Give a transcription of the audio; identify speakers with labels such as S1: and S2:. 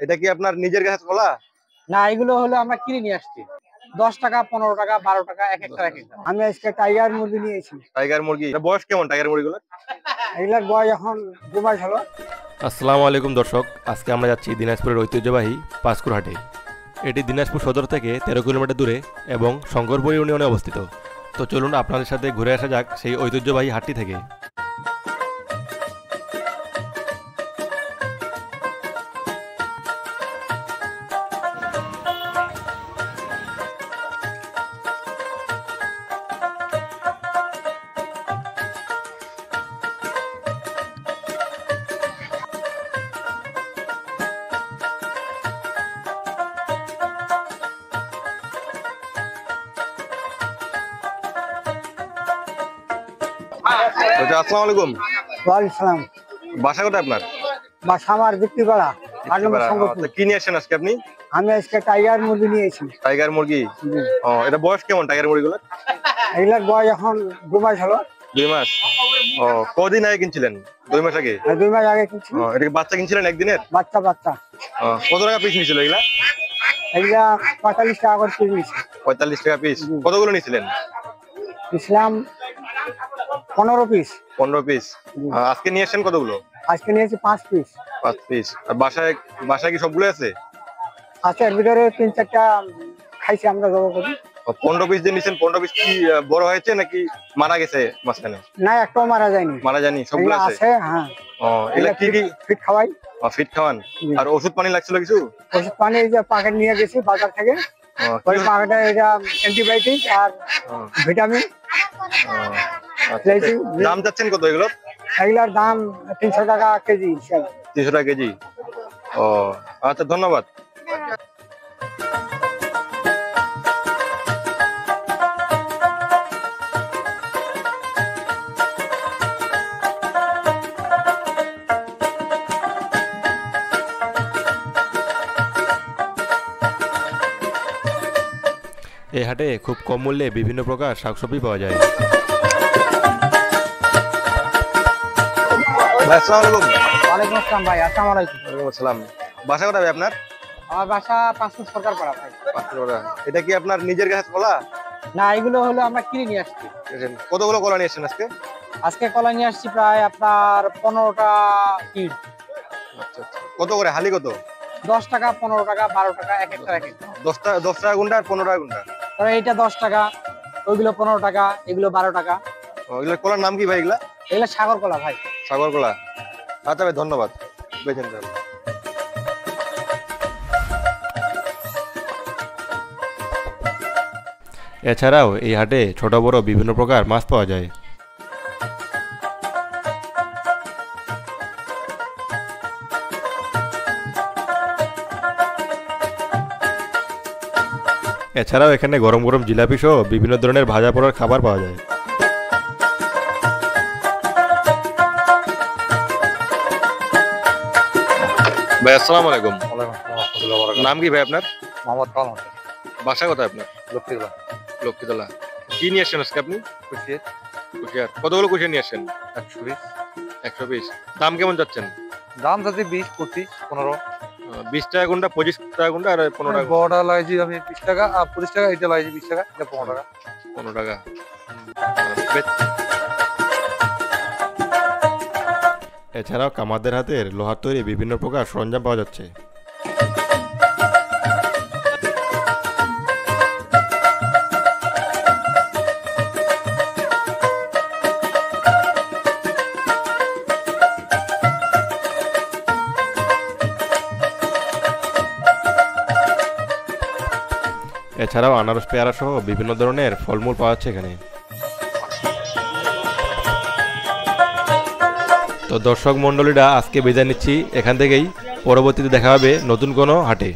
S1: এটা কি আপনার নিজের কাছে কলা?
S2: না, এগুলো হলো আমরা কিনে নিয়ে আসছি। 10 টাকা, 15 টাকা, 12 টাকা, এক একটা এক একটা। আমি আজকে টাইগার মুরগি নিয়েছি।
S1: টাইগার মুরগি, এটা বয়স কেমন টাইগার মুরগিগুলোর?
S2: এগুলার বয়স এখন 2 মাস হলো।
S3: আসসালামু আলাইকুম দর্শক, আজকে আমরা যাচ্ছি দিনাজপুরের ঐতিহ্যবাহী পাঁচকুর হাটে। এটি দিনাজপুর সদর থেকে 13 কিলোমিটার দূরে এবং শঙ্করপুর ইউনিয়নে অবস্থিত। তো চলুন আপনাদের সাথে ঘুরে আসা যাক সেই ঐতিহ্যবাহী হাটটি থেকে।
S1: আসসালামু আলাইকুম।
S2: ওয়ালাইকুম সালাম।
S1: বাসা কোথায় আপনার?
S2: বাসা আমার বিক্রিপাড়া।
S1: কি নিয়ে আসছেন আজকে আপনি?
S2: আমি আজকে টাইগার মুরগি নিয়েছি।
S1: টাইগার মুরগি, এটা বয়স কেমন টাইগার মুরগিগুলোর?
S2: এগুলার বয়স এখন 2 মাস হলো।
S1: 2 মাস। কদিন আগে কিনছিলেন? 2 মাস আগে।
S2: 2 মাস আগে কিনছি।
S1: এটা কি বাচ্চা কিনছিলেন একদিনের?
S2: বাচ্চা।
S1: কত টাকা পিস নিছিল এগুলা?
S2: এগুলা 45 টাকা করে পিস নিয়েছি।
S1: 45 টাকা পিস। কতগুলো নিছিলেন?
S2: ইসলাম 15 পিস।
S1: 15 পিস। আজকে নিয়ে আসছেন কতগুলো?
S2: আজকে নিয়েছি 5 পিস।
S1: 5 পিস। আর বাসায় কি সবগুলো আছে?
S2: আচ্ছা, এর ভিতরে 3-4টা খাইছি আমরা জব করি।
S1: 15 পিস যে নিছেন, 15 পিস কি বড় হয়েছে নাকি মারা গেছে মাঝখানে?
S2: না, একটাও মারা যায়নি।
S1: মারা যায়নি, সবগুলো আছে।
S2: হ্যাঁ।
S1: এগুলা কি
S2: ফিট খাওয়াই?
S1: ফিট খাওয়ান। আর ওষুধ পানি লাগছিল কিছু?
S2: ওষুধ পানি এই যে প্যাকেট নিয়ে গেছি বাজার থেকে। ওই প্যাকেটে এটা অ্যান্টিবায়োটিক আর ভিটামিন।
S1: দাম চাচ্ছেন কত এগুলো?
S2: এগুলার দাম 300 টাকা কেজি।
S1: 300 টাকা কেজি। আচ্ছা, ধন্যবাদ।
S3: এই হাটে খুব কম মূল্যে বিভিন্ন প্রকার শাকসবজি পাওয়া যায়।
S1: আসসালামু আলাইকুম।
S2: ওয়ালাইকুম আসসালাম ভাই। আসসালামু আলাইকুম।
S1: ওয়ালাইকুম আসসালাম। বাসা কোথায় ভাই আপনার?
S2: আমার বাসা পাঁচপুর সরকার পাড়া ভাই।
S1: এটা কি আপনার নিজের কাছে কলা?
S2: না, এগুলো হলো আমরা কিনে নিয়ে আসছি।
S1: কতগুলো কলা নিয়ে আসছেন আজকে?
S2: আজকে কলা নিয়ে আসছি প্রায় আপনার 15টা কিড।
S1: আচ্ছা। কত করে হালি কত?
S2: 10 টাকা, 15 টাকা, 12 টাকা, এক একটা এক একটা।
S1: 10 টাকা গুন্ডা আর 15 টাকা গুন্ডা।
S2: তবে এইটা 10 টাকা, ওইগুলো 15 টাকা, এগুলো 12 টাকা।
S1: এগুলো কলার নাম কি ভাই?
S2: এগুলো সাগর কলা ভাই।
S1: সাগর কলা। আচ্ছা ভাই, ধন্যবাদ। বেচেন তাহলে।
S3: এছাড়াও এই হাটে ছোট বড় বিভিন্ন প্রকার মাছ পাওয়া যায়। এছাড়াও এখানে গরম গরম জিলাপি সহ বিভিন্ন ধরনের ভাজা পোড়ার খাবার পাওয়া যায়।
S1: ভাই আসসালামু আলাইকুম। নাম কি ভাই আপনার?
S4: মোহাম্মদ কালাম হোসেন।
S1: বাসা কোথায় আপনার?
S4: লক্ষ্মীতলা।
S1: লক্ষ্মীতলা। কি নিয়ে আসছেন আজকে আপনি? কুশিয়ার। কতগুলো কুশিয়ার নিয়ে আসছেন?
S4: 120।
S1: 100 পিস। দাম কেমন যাচ্ছেন?
S4: দাম যাচ্ছে 20, 25, 15।
S1: 20 টাকা কোনটা, 25 টাকা কোনটা আর 15 টাকা?
S4: বড়টা লাগাইছি আমি 20 টাকা আর 25 টাকা। এটা লাগাইছি 20 টাকা, এটা 15 টাকা।
S1: 15 টাকা।
S3: এছাড়াও কামারদের হাতের লোহার তৈরি বিভিন্ন প্রকার সরঞ্জাম পাওয়া যাচ্ছে। এছাড়াও আনারস, পেয়ারা সহ বিভিন্ন ধরনের ফলমূল পাওয়া যাচ্ছে এখানে। তো দর্শক মণ্ডলীরা, আজকে বিদায় নিচ্ছি এখান থেকেই। পরবর্তীতে দেখা হবে নতুন কোনো হাটে।